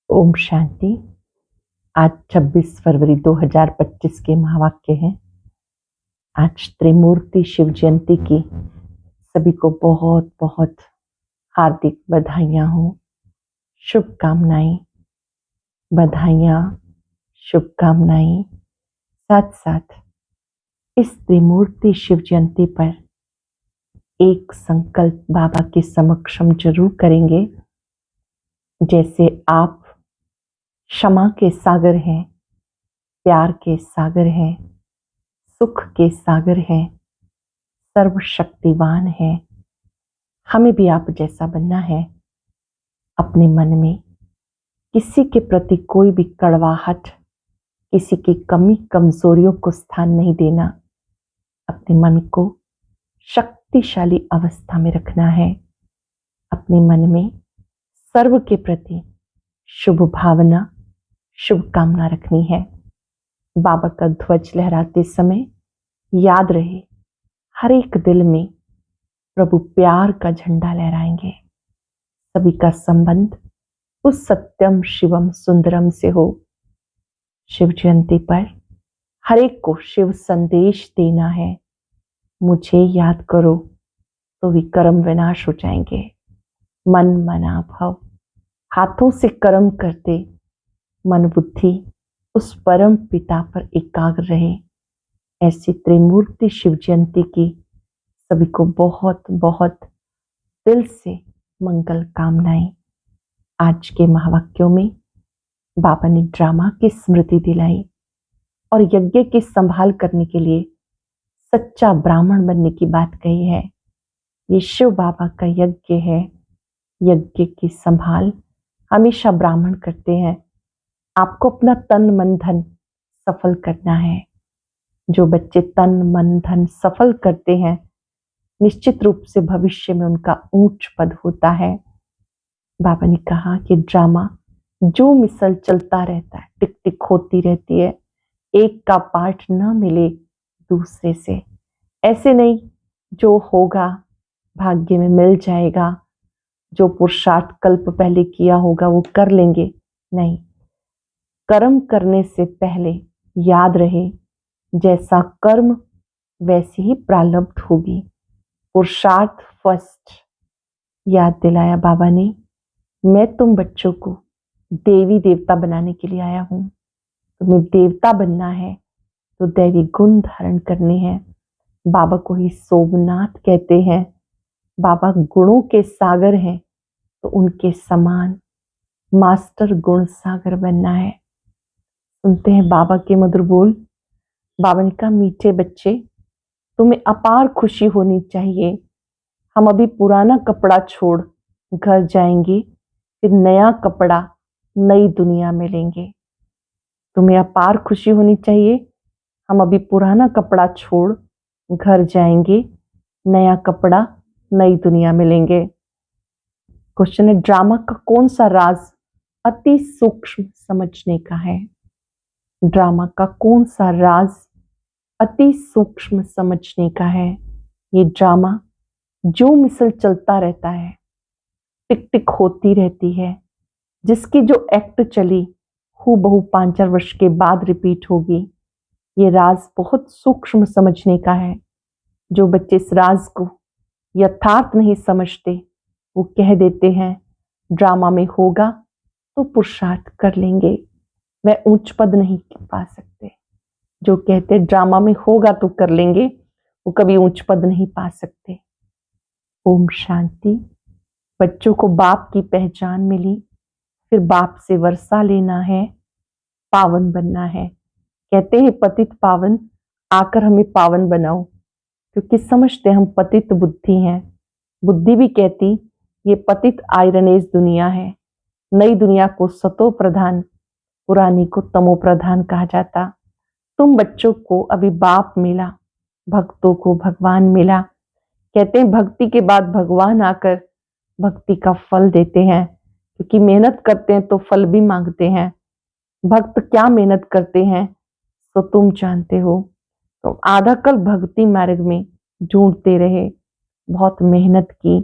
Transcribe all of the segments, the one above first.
ओम शांति। आज 26 फरवरी 2025 के महावाक्य हैं। आज त्रिमूर्ति शिव जयंती की सभी को बहुत बहुत हार्दिक बधाइयाँ हो, शुभकामनाएं, बधाइयाँ, शुभकामनाएं। साथ साथ इस त्रिमूर्ति शिव जयंती पर एक संकल्प बाबा के समक्ष हम जरूर करेंगे। जैसे आप क्षमा के सागर हैं, प्यार के सागर हैं, सुख के सागर हैं, सर्वशक्तिवान है, हमें भी आप जैसा बनना है। अपने मन में किसी के प्रति कोई भी कड़वाहट, किसी की कमी कमजोरियों को स्थान नहीं देना। अपने मन को शक्तिशाली अवस्था में रखना है। अपने मन में सर्व के प्रति शुभ भावना, शुभकामना रखनी है। बाबा का ध्वज लहराते समय याद रहे, हर एक दिल में प्रभु प्यार का झंडा लहराएंगे। सभी का संबंध उस सत्यम शिवम सुंदरम से हो। शिव जयंती पर हर एक को शिव संदेश देना है। मुझे याद करो तो विकर्म विनाश हो जाएंगे। मन मना भव, हाथों से कर्म करते मन बुद्धि उस परम पिता पर एकाग्र रहे। ऐसी त्रिमूर्ति शिव जयंती की सभी को बहुत बहुत दिल से मंगल कामनाएं। आज के महावाक्यों में बाबा ने ड्रामा की स्मृति दिलाई और यज्ञ की संभाल करने के लिए सच्चा ब्राह्मण बनने की बात कही है। ये शिव बाबा का यज्ञ है। यज्ञ की संभाल हमेशा ब्राह्मण करते हैं। आपको अपना तन मन धन सफल करना है। जो बच्चे तन मन धन सफल करते हैं, निश्चित रूप से भविष्य में उनका ऊंच पद होता है। बाबा ने कहा कि ड्रामा जो मिसल चलता रहता है, टिक टिक होती रहती है, एक का पार्ट न मिले दूसरे से। ऐसे नहीं जो होगा भाग्य में मिल जाएगा, जो पुरुषार्थ कल्प पहले किया होगा वो कर लेंगे। नहीं, कर्म करने से पहले याद रहे, जैसा कर्म वैसी ही प्रारब्ध होगी। पुरुषार्थ फर्स्ट। याद दिलाया बाबा ने, मैं तुम बच्चों को देवी देवता बनाने के लिए आया हूं। तुम्हें देवता बनना है तो दैवी गुण धारण करने हैं। बाबा को ही सोमनाथ कहते हैं। बाबा गुणों के सागर हैं, तो उनके समान मास्टर गुण सागर बनना है। सुनते हैं बाबा के मधुर बोल। बाबा ने कहा, मीठे बच्चे, तुम्हें अपार खुशी होनी चाहिए। हम अभी पुराना कपड़ा छोड़ घर जाएंगे, फिर नया कपड़ा नई दुनिया में लेंगे। तुम्हें अपार खुशी होनी चाहिए। हम अभी पुराना कपड़ा छोड़ घर जाएंगे, नया कपड़ा नई दुनिया में लेंगे। क्वेश्चन है, ड्रामा का कौन सा राज अति सूक्ष्म समझने का है? ड्रामा का कौन सा राज अति सूक्ष्म समझने का है? ये ड्रामा जो मिसल चलता रहता है, टिक टिक होती रहती है, जिसकी जो एक्ट चली हूबहू 5-4 वर्ष के बाद रिपीट होगी। ये राज बहुत सूक्ष्म समझने का है। जो बच्चे इस राज को यथार्थ नहीं समझते, वो कह देते हैं ड्रामा में होगा तो पुरुषार्थ कर लेंगे, वह उच्च पद नहीं पा सकते। जो कहते ड्रामा में होगा तो कर लेंगे, वो कभी उच्च पद नहीं पा सकते। ओम शांति। बच्चों को बाप की पहचान मिली, फिर बाप से वर्षा लेना है, पावन बनना है। कहते हैं पतित पावन, आकर हमें पावन बनाओ, क्योंकि समझते हम पतित बुद्धि हैं। बुद्धि भी कहती ये पतित आयरनेज दुनिया है। नई दुनिया को सतो प्रधान, पुरानी को तमो प्रधान कहा जाता। तुम बच्चों को अभी बाप मिला, भक्तों को भगवान मिला। कहते हैं भक्ति के बाद भगवान आकर भक्ति का फल देते हैं, क्योंकि मेहनत करते हैं तो फल भी मांगते हैं। भक्त क्या मेहनत करते हैं तो तुम जानते हो। तो आधा कल भक्ति मार्ग में ढूंढते रहे, बहुत मेहनत की।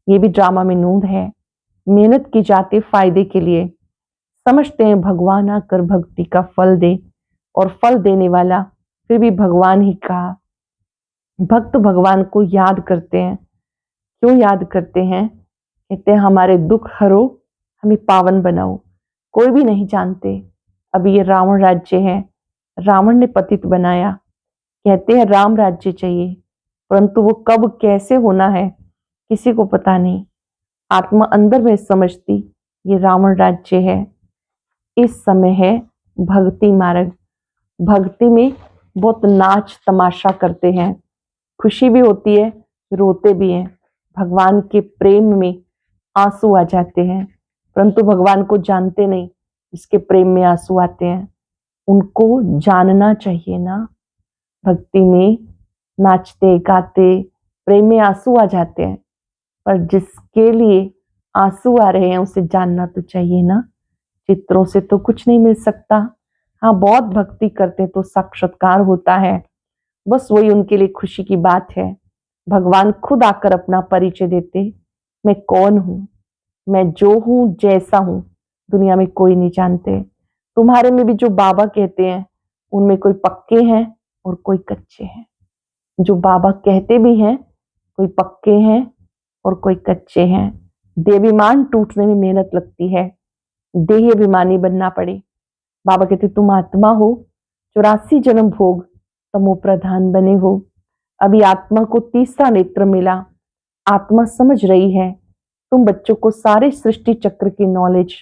ये भी ड्रामा में नूंद है। मेहनत की जाती फायदे के लिए, समझते हैं भगवान आकर भक्ति का फल दे, और फल देने वाला फिर भी भगवान ही कहा। भक्त भगवान को याद करते हैं। क्यों याद करते हैं? कहते हैं हमारे दुख हरो, हमें पावन बनाओ। कोई भी नहीं जानते अभी ये रावण राज्य है, रावण ने पतित बनाया। कहते हैं राम राज्य चाहिए, परंतु वो कब कैसे होना है किसी को पता नहीं। आत्मा अंदर में समझती ये रावण राज्य है। इस समय है भक्ति मार्ग। भक्ति में बहुत नाच तमाशा करते हैं, खुशी भी होती है, रोते भी हैं। भगवान के प्रेम में आंसू आ जाते हैं, परंतु भगवान को जानते नहीं, इसके प्रेम में आंसू आते हैं। उनको जानना चाहिए ना, भक्ति में नाचते गाते प्रेम में आंसू आ जाते हैं, पर जिसके लिए आंसू आ रहे हैं उसे जानना तो चाहिए ना। चित्रों से तो कुछ नहीं मिल सकता। हाँ, बहुत भक्ति करते तो साक्षात्कार होता है, बस वही उनके लिए खुशी की बात है। भगवान खुद आकर अपना परिचय देते, मैं कौन हूं, मैं जो हूं जैसा हूं, दुनिया में कोई नहीं जानते। तुम्हारे में भी जो बाबा कहते हैं उनमें कोई पक्के हैं और कोई कच्चे हैं। जो बाबा कहते भी हैं कोई पक्के हैं और कोई कच्चे हैं। देहाभिमान टूटने में मेहनत लगती है, देह अभिमानी बनना पड़े। बाबा कहते तुम आत्मा हो, 84 जन्म भोग तमो प्रधान बने हो। अभी आत्मा को तीसरा नेत्र मिला, आत्मा समझ रही है। तुम बच्चों को सारे सृष्टि चक्र की नॉलेज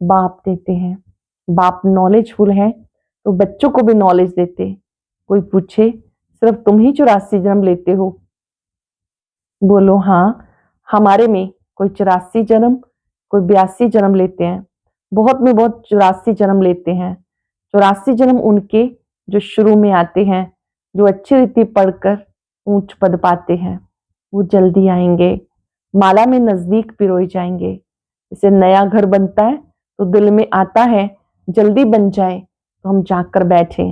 बाप देते हैं। बाप नॉलेजफुल है तो बच्चों को भी नॉलेज देते। कोई पूछे सिर्फ तुम ही 84 जन्म लेते हो? बोलो हाँ, हमारे में कोई 84 जन्म, कोई 82 जन्म लेते हैं। बहुत में बहुत 84 जन्म लेते हैं। 84 जन्म उनके जो शुरू में आते हैं, जो अच्छी रीति पढ़कर ऊंच पद पाते हैं, वो जल्दी आएंगे, माला में नजदीक पिरोए जाएंगे। जैसे नया घर बनता है तो दिल में आता है जल्दी बन जाए तो हम जाकर बैठे।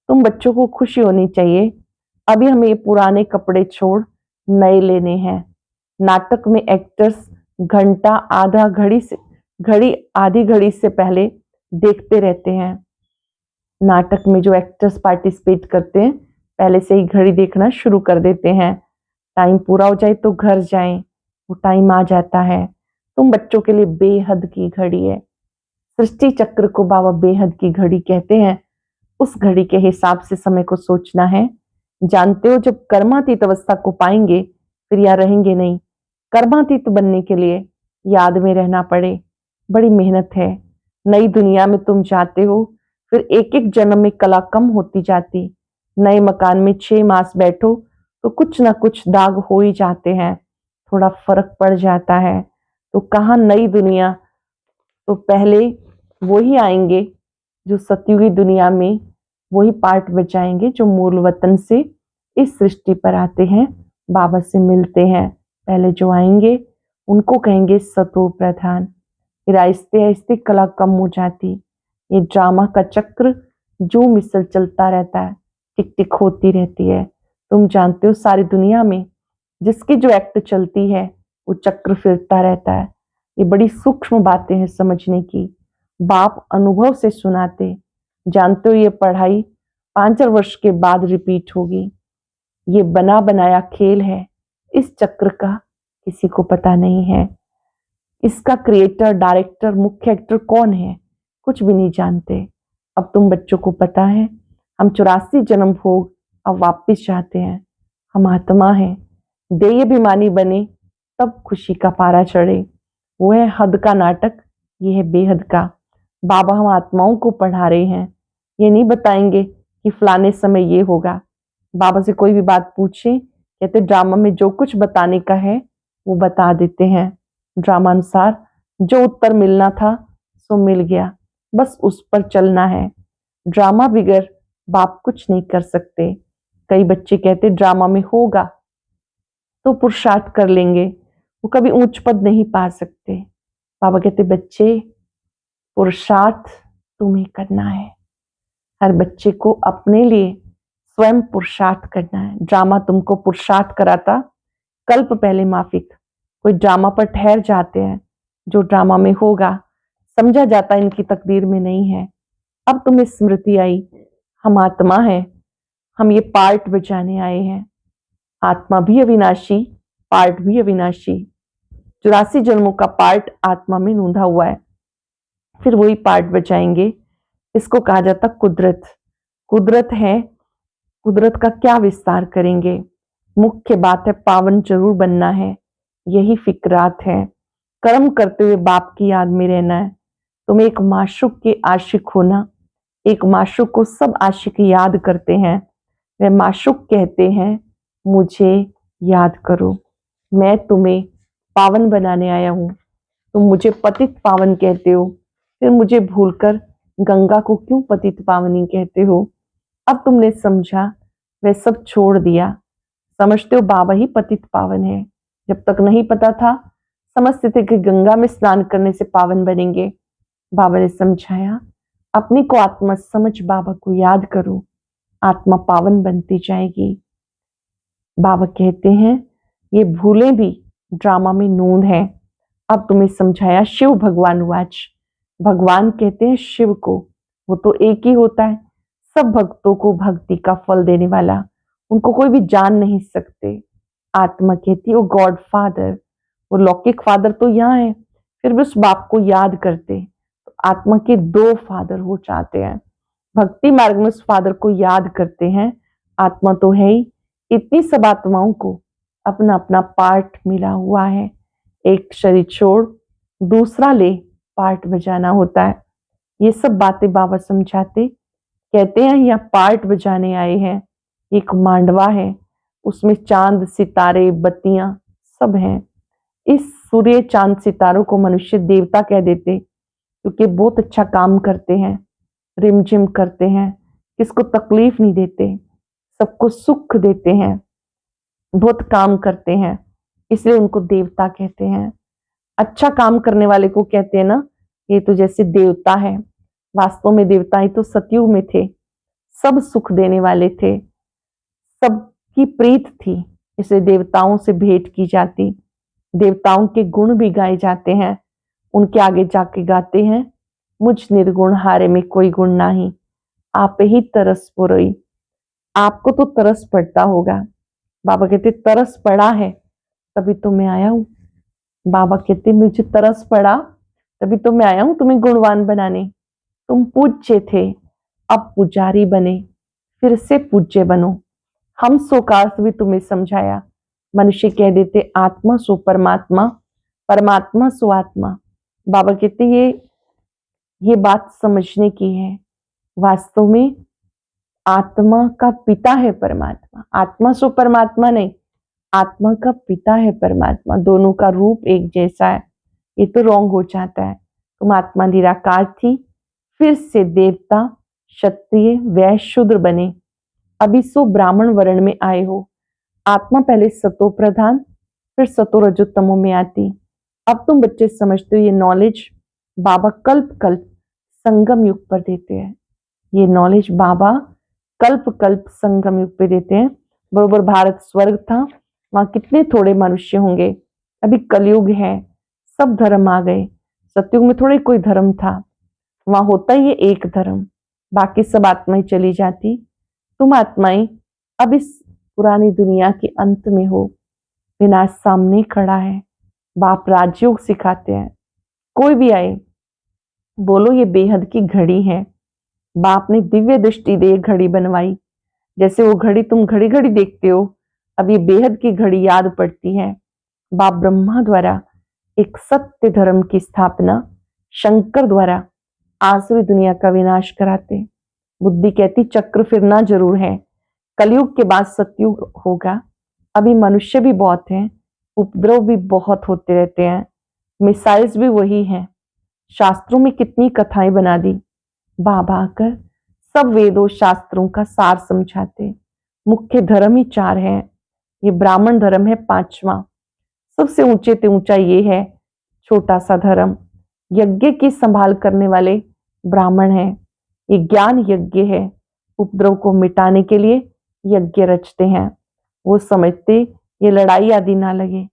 तुम बच्चों को खुशी होनी चाहिए, अभी हमें ये पुराने कपड़े छोड़ नए लेने हैं। नाटक में एक्टर्स घंटा घड़ी आधी घड़ी से पहले देखते रहते हैं। नाटक में जो एक्टर्स पार्टिसिपेट करते हैं पहले से ही घड़ी देखना शुरू कर देते हैं। टाइम पूरा हो जाए तो घर जाएं, वो टाइम आ जाता है। तुम बच्चों के लिए बेहद की घड़ी है। सृष्टि चक्र को बाबा बेहद की घड़ी कहते हैं। उस घड़ी के हिसाब से समय को सोचना है। जानते हो जब कर्मातीत अवस्था को पाएंगे फिर यहाँ रहेंगे नहीं। कर्मातीत बनने के लिए याद में रहना पड़े, बड़ी मेहनत है। नई दुनिया में तुम जाते हो, फिर एक एक जन्म में कला कम होती जाती। नए मकान में 6 मास बैठो तो कुछ ना कुछ दाग हो ही जाते हैं, थोड़ा फर्क पड़ जाता है। तो कहाँ नई दुनिया, तो पहले वही आएंगे जो सतयुगी दुनिया में वही पार्ट बचाएंगे जो मूल वतन से इस सृष्टि पर आते हैं, बाबा से मिलते हैं। पहले जो आएंगे उनको कहेंगे सतो प्रधान। फिर आहिस्ते आहिस्ते कला कम हो जाती। ये ड्रामा का चक्र जो मिसल चलता रहता है, टिक टिक होती रहती है। तुम जानते हो सारी दुनिया में जिसकी जो एक्ट चलती है वो चक्र फिरता रहता है। ये बड़ी सूक्ष्म बातें हैं समझने की, बाप अनुभव से सुनाते। जानते हो ये पढ़ाई 5 वर्ष के बाद रिपीट होगी। ये बना बनाया खेल है, इस चक्र का किसी को पता नहीं है। इसका क्रिएटर, डायरेक्टर, मुख्य एक्टर कौन है कुछ भी नहीं जानते। अब तुम बच्चों को पता है हम 84 जन्म भोग अब वापिस चाहते हैं। हम आत्मा हैं, देय अभिमानी बने तब खुशी का पारा चढ़े। वो है हद का नाटक, ये है बेहद का। बाबा हम आत्माओं को पढ़ा रहे हैं, ये नहीं बताएंगे कि फलाने समय ये होगा। बाबा से कोई भी बात पूछे कहते ड्रामा में जो कुछ बताने का है वो बता देते हैं। ड्रामा अनुसार जो उत्तर मिलना था सो मिल गया, बस उस पर चलना है। ड्रामा बिगर बाप कुछ नहीं कर सकते। कई बच्चे कहते ड्रामा में होगा तो पुरुषार्थ कर लेंगे, वो कभी ऊंच पद नहीं पा सकते। बाबा कहते बच्चे पुरुषार्थ तुम्हें करना है। हर बच्चे को अपने लिए स्वयं पुरुषार्थ करना है। ड्रामा तुमको पुरुषार्थ कराता कल्प पहले माफिक। कोई ड्रामा पर ठहर जाते हैं, जो ड्रामा में होगा समझा जाता इनकी तकदीर में नहीं है। अब तुम्हें स्मृति आई, हम आत्मा है, हम ये पार्ट बचाने आए हैं। आत्मा भी अविनाशी, पार्ट भी अविनाशी। 84 जन्मों का पार्ट आत्मा में नूंधा हुआ है, फिर वही पार्ट बचाएंगे। इसको कहा जाता कुदरत। कुदरत है, कुदरत का क्या विस्तार करेंगे। मुख्य बात है पावन जरूर बनना है, यही फिक्रात है। कर्म करते हुए बाप की याद में रहना है। तुम एक माशूक के आशिक होना, एक माशूक को सब आशिक याद करते हैं। वह माशूक कहते हैं मुझे याद करो, मैं तुम्हें पावन बनाने आया हूं। तुम मुझे पतित पावन कहते हो, फिर मुझे भूलकर गंगा को क्यों पतित पावनी कहते हो। अब तुमने समझा, वह सब छोड़ दिया। समझते हो बाबा ही पतित पावन है। जब तक नहीं पता था समझते थे कि गंगा में स्नान करने से पावन बनेंगे। बाबा ने समझाया अपने को आत्मा समझ बाबा को याद करो, आत्मा पावन बनती जाएगी। बाबा कहते हैं ये भूलें भी ड्रामा में नूंद है। अब तुम्हें समझाया शिव भगवान वाच। भगवान कहते हैं शिव को, वो तो एक ही होता है, सब भक्तों को भक्ति का फल देने वाला, उनको कोई भी जान नहीं सकते। आत्मा कहती है वो गॉड फादर, वो लौकिक फादर तो यहाँ है, फिर भी उस बाप को याद करते। तो आत्मा के दो फादर हो चाहते हैं, भक्ति मार्ग में उस फादर को याद करते हैं। आत्मा तो है ही, इतनी सब आत्माओं को अपना अपना पार्ट मिला हुआ है। एक शरीर छोड़ दूसरा ले पार्ट बजाना होता है। ये सब बातें बाबा समझाते, कहते हैं यहाँ पार्ट बजाने आए हैं। एक मांडवा है, उसमें चांद सितारे बत्तियां सब हैं। इस सूर्य चांद सितारों को मनुष्य देवता कह देते, क्योंकि बहुत अच्छा काम करते हैं, रिमझिम करते हैं, किसको तकलीफ नहीं देते, सबको सुख देते हैं, बहुत काम करते हैं, इसलिए उनको देवता कहते हैं। अच्छा काम करने वाले को कहते हैं ना, ये तो जैसे देवता है। वास्तव में देवता ही तो सतयुग में थे, सब सुख देने वाले थे, सबकी प्रीत थी, इसलिए देवताओं से भेंट की जाती। देवताओं के गुण भी गाए जाते हैं। उनके आगे जाके गाते हैं मुझ निर्गुण हारे में कोई गुण नहीं, आप ही तरस पुरई। आपको तो तरस पड़ता होगा। बाबा कहते तरस पड़ा है तभी तो मैं आया हूं। बाबा कहते मुझे तरस पड़ा तभी तो मैं आया हूं तुम्हें गुणवान बनाने। तुम पूज्य थे, अब पुजारी बने, फिर से पूज्य बनो। हम सोकार्थ भी तुम्हें समझाया। मनुष्य कह देते आत्मा सो परमात्मा, परमात्मा सो आत्मा। बाबा कहते ये बात समझने की है। वास्तव में आत्मा का पिता है परमात्मा, आत्मा सो परमात्मा नहीं, आत्मा का पिता है परमात्मा। दोनों का रूप एक जैसा है, ये तो रॉन्ग हो जाता है। तुम आत्मा निराकार थी, फिर से देवता क्षत्रिय वैश्य शूद्र बने, अभी सो ब्राह्मण वर्ण में आए हो। आत्मा पहले सतो प्रधान फिर सतो रजोतमो में आती। अब तुम बच्चे समझते हो ये नॉलेज बाबा कल्प कल्प संगम युग पर देते हैं। ये नॉलेज बाबा कल्प कल्प संगम युग पे देते हैं। बरोबर भारत स्वर्ग था, वहां कितने थोड़े मनुष्य होंगे। अभी कलयुग है, सब धर्म आ गए। सतयुग में थोड़े कोई धर्म था, वहां होता ही ये एक धर्म, बाकी सब आत्माएं चली जाती। तुम आत्माएं अब इस पुरानी दुनिया के अंत में हो, विनाश सामने खड़ा है। बाप राजयोग सिखाते हैं, कोई भी आए बोलो ये बेहद की घड़ी है। बाप ने दिव्य दृष्टि दे घड़ी बनवाई, जैसे वो घड़ी तुम घड़ी घड़ी देखते हो, अब ये बेहद की घड़ी याद पड़ती है। बाप ब्रह्मा द्वारा एक सत्य धर्म की स्थापना, शंकर द्वारा आसुरी दुनिया का विनाश कराते। बुद्धि कहती चक्र फिरना जरूर है, कलयुग के बाद सतयुग होगा। अभी मनुष्य भी बहुत हैं, उपद्रव भी बहुत होते रहते हैं, मिसाइल्स भी वही हैं। शास्त्रों में कितनी कथाएं बना दी। बाबा आकर सब वेदों शास्त्रों का सार समझाते। मुख्य धर्म ही 4 है, ये ब्राह्मण धर्म है 5वां, सबसे ऊंचे से ऊंचा ये है। छोटा सा धर्म यज्ञ की संभाल करने वाले ब्राह्मण हैं। ये ज्ञान यज्ञ है, उपद्रव को मिटाने के लिए यज्ञ रचते हैं। वो समझते ये लड़ाई आदि ना लगे।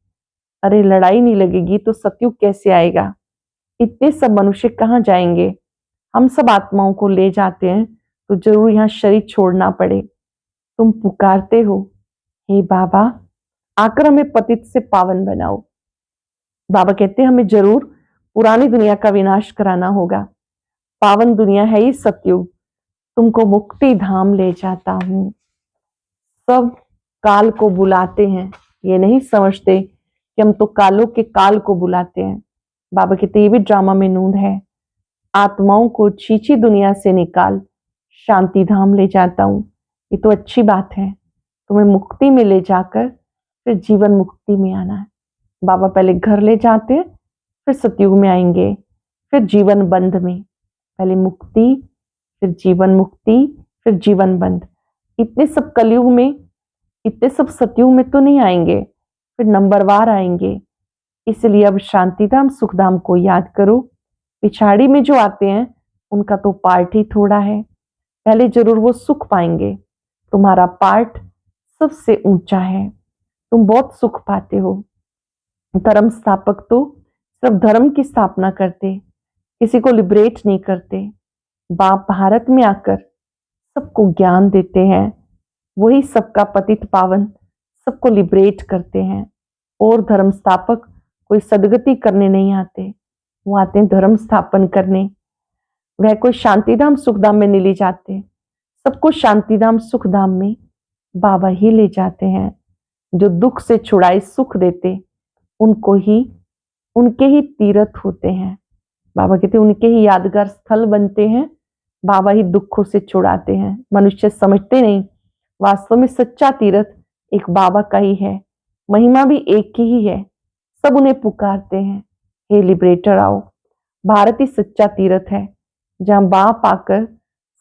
अरे लड़ाई नहीं लगेगी तो सतयुग कैसे आएगा। इतने सब मनुष्य कहाँ जाएंगे? हम सब आत्माओं को ले जाते हैं तो जरूर यहाँ शरीर छोड़ना पड़े। तुम पुकारते हो, हे बाबा आकर हमें पतित से पावन बनाओ। बाबा कहते हैं हमें जरूर पुरानी दुनिया का विनाश कराना होगा। पावन दुनिया है ये सतयुग, तुमको मुक्ति धाम ले जाता हूं। सब काल को बुलाते हैं, ये नहीं समझते कि हम तो कालों के काल को बुलाते हैं। बाबा कहते ये भी ड्रामा में नूंद है। आत्माओं को छीछी दुनिया से निकाल शांति धाम ले जाता हूं। ये तो अच्छी बात है, तुम्हें मुक्ति में ले जाकर फिर जीवन मुक्ति में आना है। बाबा पहले घर ले जाते हैं, फिर सतयुग में आएंगे, फिर जीवन बंध में। पहले मुक्ति, फिर जीवन मुक्ति, फिर जीवन बंध। इतने सब कलयुग में, इतने सब सतयुग में तो नहीं आएंगे, फिर नंबरवार आएंगे। इसलिए अब शांतिधाम सुखधाम को याद करो। पिछाड़ी में जो आते हैं उनका तो पार्ट ही थोड़ा है, पहले जरूर वो सुख पाएंगे। तुम्हारा पार्ट सबसे ऊंचा है, तुम बहुत सुख पाते हो। धर्म स्थापक तो सिर्फ धर्म की स्थापना करते, किसी को लिबरेट नहीं करते। बाप भारत में आकर सबको ज्ञान देते हैं, वही सबका पतित पावन सबको लिबरेट करते हैं। और धर्म स्थापक कोई सदगति करने नहीं आते, वो आते हैं धर्म स्थापन करने। वह कोई शांतिधाम सुखधाम में नहीं ले जाते, सबको शांतिधाम सुखधाम में बाबा ही ले जाते हैं। जो दुख से छुड़ाए सुख देते, उनको ही, उनके ही तीर्थ होते हैं। बाबा कहते उनके ही यादगार स्थल बनते हैं, बाबा ही दुखों से छुड़ाते हैं। मनुष्य समझते नहीं, वास्तव में सच्चा तीर्थ एक बाबा का ही है, महिमा भी एक की ही है। सब उन्हें पुकारते हैं, हे लिबरेटर आओ। भारत ही सच्चा तीर्थ है जहां बाप आकर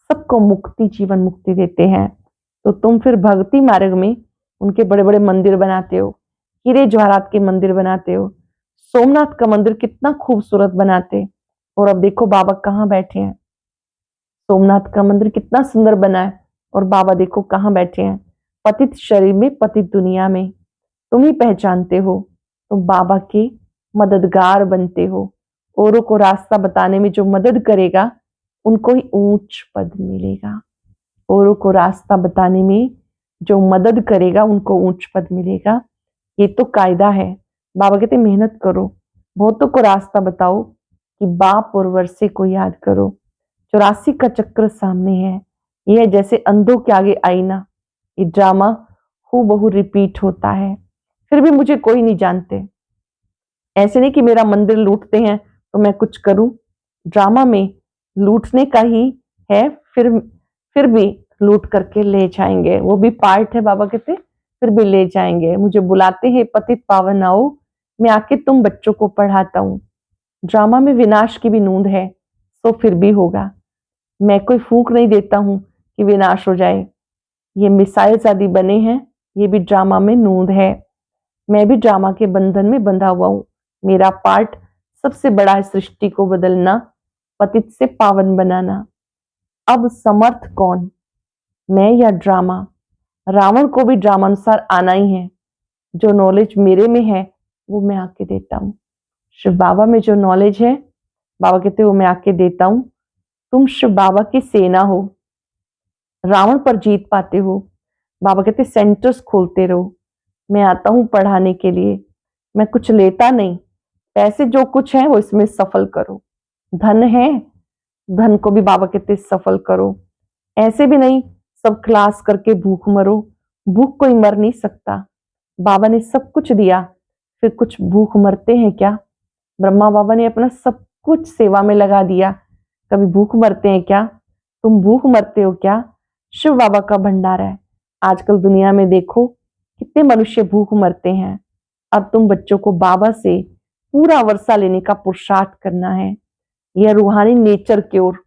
सबको मुक्ति, जीवन मुक्ति देते हैं। तो तुम फिर भक्ति मार्ग में उनके बड़े बड़े मंदिर बनाते हो, हीरे जवाहरात के मंदिर बनाते हो, सोमनाथ का मंदिर कितना खूबसूरत बनाते। और अब देखो बाबा कहाँ बैठे हैं। सोमनाथ का मंदिर कितना सुंदर बना है, और बाबा देखो कहाँ बैठे हैं, पतित शरीर में, पतित दुनिया में। तुम ही पहचानते हो, तुम बाबा के मददगार बनते हो। औरों को रास्ता बताने में जो मदद करेगा उनको ही ऊंच पद मिलेगा। औरों को रास्ता बताने में जो मदद करेगा उनको ऊंच पद मिलेगा। ये तो कायदा है। बाबा कहते मेहनत करो, बहुतों को रास्ता बताओ कि बाप और वर्षे को याद करो। 84 का चक्र सामने है, यह जैसे अंधों के आगे आईना। ये ड्रामा हूबहू रिपीट होता है, फिर भी मुझे कोई नहीं जानते। ऐसे नहीं कि मेरा मंदिर लूटते हैं तो मैं कुछ करूं। ड्रामा में लूटने का ही है, फिर भी लूट करके ले जाएंगे, वो भी पार्ट है। बाबा कहते फिर भी ले जाएंगे। मुझे बुलाते हैं पतित पावन आओ, मैं आके तुम बच्चों को पढ़ाता हूँ। ड्रामा में विनाश की भी नूंद है, तो फिर भी होगा। मैं कोई फूंक नहीं देता हूं कि विनाश हो जाए। ये मिसाइल्स आदि बने हैं, ये भी ड्रामा में नूंद है। मैं भी ड्रामा के बंधन में बंधा हुआ हूं। मेरा पार्ट सबसे बड़ा है, सृष्टि को बदलना, पतित से पावन बनाना। अब समर्थ कौन, मैं या ड्रामा? रावण को भी ड्रामा अनुसार आना ही है। जो नॉलेज मेरे में है वो मैं आके देता हूँ। शिव बाबा में जो नॉलेज है, बाबा कहते वो मैं आके देता हूँ। तुम शिव बाबा की सेना हो, रावण पर जीत पाते हो। बाबा कहते सेंटर्स खोलते रहो, मैं आता हूं पढ़ाने के लिए। मैं कुछ लेता नहीं, पैसे जो कुछ है वो इसमें सफल करो। धन है, धन को भी बाबा कहते सफल करो। ऐसे भी नहीं सब क्लास करके भूख मरो, भूख कोई मर नहीं सकता। बाबा ने सब कुछ दिया, फिर कुछ भूख मरते हैं क्या? ब्रह्मा बाबा ने अपना सब कुछ सेवा में लगा दिया, कभी भूख मरते हैं क्या? तुम भूख मरते हो क्या? शिव बाबा का भंडार है। आजकल दुनिया में देखो कितने मनुष्य भूख मरते हैं। अब तुम बच्चों को बाबा से पूरा वर्षा लेने का पुरुषार्थ करना है। यह रूहानी नेचर की ओर,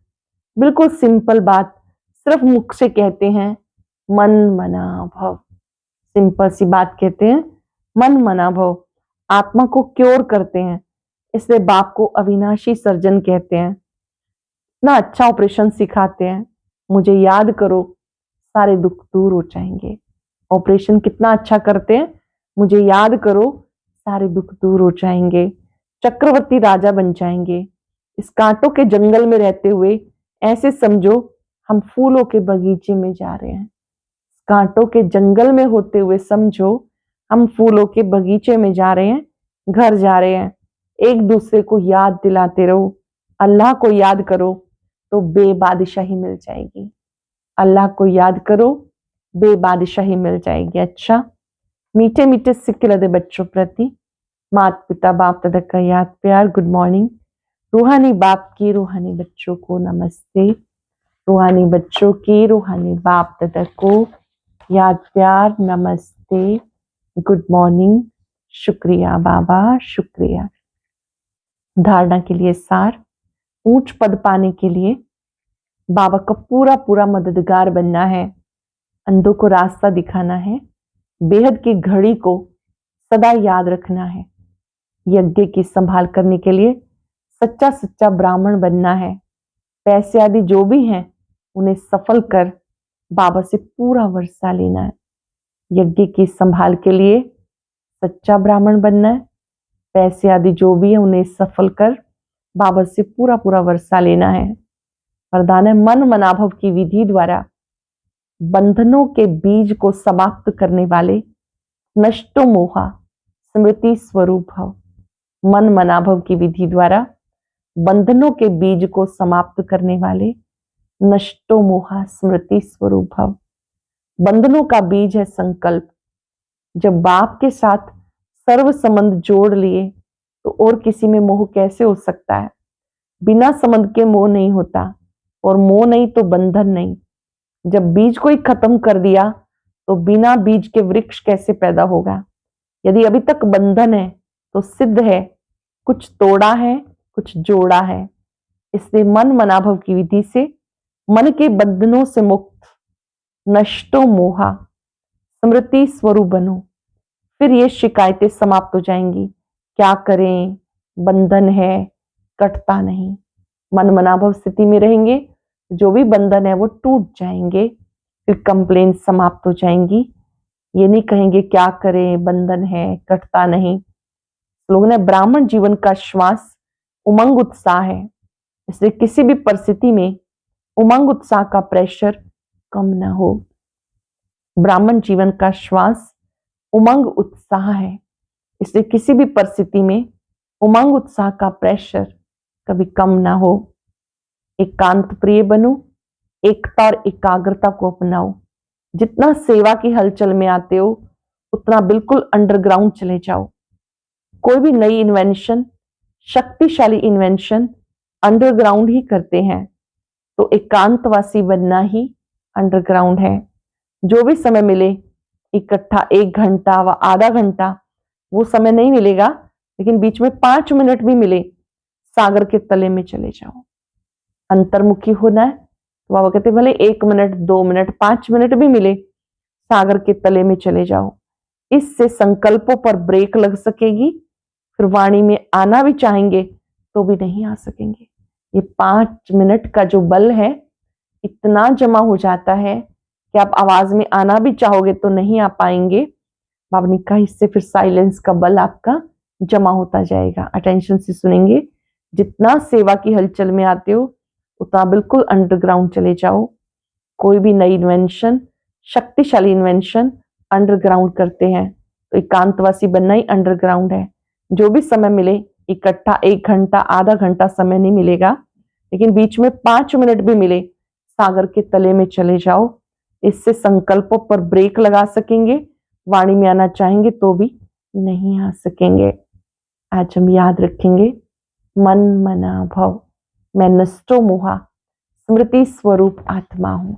बिल्कुल सिंपल बात, सिर्फ मुख से कहते हैं मन मना भव। सिंपल सी बात कहते हैं, मन मना भव। आत्मा को क्योर करते हैं, इसलिए बाप को अविनाशी सर्जन कहते हैं। इतना अच्छा ऑपरेशन सिखाते हैं, मुझे याद करो सारे दुख दूर हो जाएंगे। ऑपरेशन कितना अच्छा करते हैं, मुझे याद करो सारे दुख दूर हो जाएंगे, चक्रवर्ती राजा बन जाएंगे। इस कांटों के जंगल में रहते हुए ऐसे समझो हम फूलों के बगीचे में जा रहे हैं। कांटों के जंगल में होते हुए समझो हम फूलों के बगीचे में जा रहे हैं, घर जा रहे हैं। एक दूसरे को याद दिलाते रहो, अल्लाह को याद करो तो बेबादशाही मिल जाएगी। अल्लाह को याद करो, बेबादशाही मिल जाएगी। अच्छा, मीठे मीठे सिक्के लदे बच्चों प्रति माता पिता बाप दादा का याद प्यार गुड मॉर्निंग। रूहानी बाप की रूहानी बच्चों को नमस्ते। रूहानी बच्चों की रूहानी बाप दादा को याद प्यार नमस्ते, गुड मॉर्निंग, शुक्रिया बाबा, शुक्रिया। धारणा के लिए सार, ऊंच पद पाने के लिए बाबा का पूरा पूरा मददगार बनना है, अंधों को रास्ता दिखाना है, बेहद की घड़ी को सदा याद रखना है, यज्ञ की संभाल करने के लिए सच्चा सच्चा ब्राह्मण बनना है, पैसे आदि जो भी हैं उन्हें सफल कर बाबा से पूरा वर्षा लेना है। यज्ञ की संभाल के लिए सच्चा ब्राह्मण बनना है, पैसे आदि जो भी है उन्हें सफल कर बाबा से पूरा पूरा वर्षा लेना है। वरदान है मन मनाभव की विधि द्वारा बंधनों के बीज को समाप्त करने वाले नष्टो मोहा स्मृति स्वरूप भव। मन मनाभव की विधि द्वारा बंधनों के बीज को समाप्त करने वाले नष्टो मोहा स्मृति स्वरूप भव। बंधनों का बीज है संकल्प। जब बाप के साथ सर्व संबंध जोड़ लिए तो और किसी में मोह कैसे हो सकता है। बिना संबंध के मोह नहीं होता, और मोह नहीं तो बंधन नहीं। जब बीज को ही खत्म कर दिया तो बिना बीज के वृक्ष कैसे पैदा होगा। यदि अभी तक बंधन है तो सिद्ध है कुछ तोड़ा है, कुछ जोड़ा है। इसलिए मन मनाभव की विधि से मन के बंधनों से मुक्त नष्टो मोहा स्मृति स्वरूप बनो। फिर ये शिकायतें समाप्त हो जाएंगी, क्या करें, बंधन है, कटता नहीं। मन मनाभव स्थिति में रहेंगे, जो भी बंधन है वो टूट जाएंगे, फिर कंप्लेन समाप्त हो जाएंगी। ये नहीं कहेंगे क्या करें, बंधन है, कटता नहीं। लोगों ने ब्राह्मण जीवन का श्वास उमंग उत्साह है, इसलिए किसी भी परिस्थिति में उमंग उत्साह का प्रेशर कम ना हो। ब्राह्मण जीवन का श्वास उमंग उत्साह है, इसलिए किसी भी परिस्थिति में उमंग उत्साह का प्रेशर कभी कम ना हो। एकांत प्रिय बनो, एकता और एकाग्रता को अपनाओ। जितना सेवा की हलचल में आते हो उतना बिल्कुल अंडरग्राउंड चले जाओ। कोई भी नई इन्वेंशन, शक्तिशाली इन्वेंशन अंडरग्राउंड ही करते हैं, तो एकांतवासी बनना ही अंडरग्राउंड है। जो भी समय मिले, इकट्ठा 1 घंटा व आधा घंटा वो समय नहीं मिलेगा, लेकिन बीच में 5 मिनट भी मिले, सागर के तले में चले जाओ। अंतर्मुखी होना है तो बाबा कहते भले 1 मिनट, 2 मिनट, 5 मिनट भी मिले, सागर के तले में चले जाओ। इससे संकल्पों पर ब्रेक लग सकेगी। फिर वाणी में आना भी चाहेंगे तो भी नहीं आ सकेंगे। ये 5 मिनट का जो बल है इतना जमा हो जाता है कि आप आवाज में आना भी चाहोगे तो नहीं आ पाएंगे। बाबा ने कहा इससे फिर साइलेंस का बल आपका जमा होता जाएगा। अटेंशन से सुनेंगे। जितना सेवा की हलचल में आते हो उतना बिल्कुल अंडरग्राउंड चले जाओ। कोई भी नई इन्वेंशन, शक्तिशाली इन्वेंशन अंडरग्राउंड करते हैं, तो एकांतवासी बनना ही अंडरग्राउंड है। जो भी समय मिले, इकट्ठा 1 घंटा, आधा घंटा समय नहीं मिलेगा, लेकिन बीच में 5 मिनट भी मिले, सागर के तले में चले जाओ। इससे संकल्पों पर ब्रेक लगा सकेंगे। वाणी में आना चाहेंगे तो भी नहीं आ सकेंगे। आज हम याद रखेंगे मन मना भव, मैं नष्टो मोहा स्मृति स्वरूप आत्मा हूं।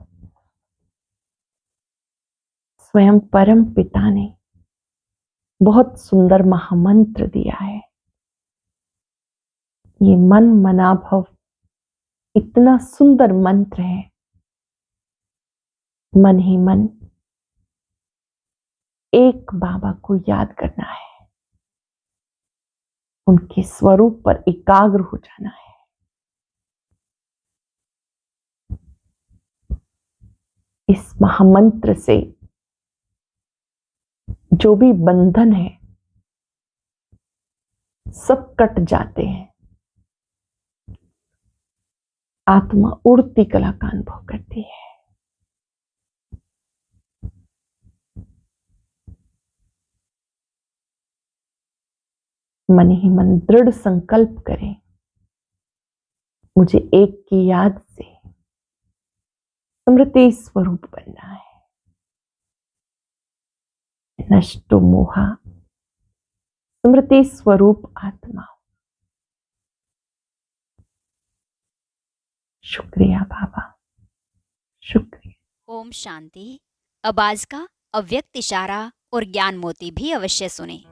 स्वयं परम पिता ने बहुत सुंदर महामंत्र दिया है। ये मन मना भव इतना सुंदर मंत्र है। मन ही मन एक बाबा को याद करना है, उनके स्वरूप पर एकाग्र हो जाना है। इस महामंत्र से जो भी बंधन है सब कट जाते हैं। आत्मा उड़ती कला का अनुभव करती है। मन ही मन दृढ़ संकल्प करें, मुझे एक की याद से स्मृति स्वरूप बनना है। नष्टो मोहा, स्मृति स्वरूप आत्मा। शुक्रिया बाबा, शुक्रिया। ओम शांति। अब आज का अव्यक्त इशारा और ज्ञान मोती भी अवश्य सुने।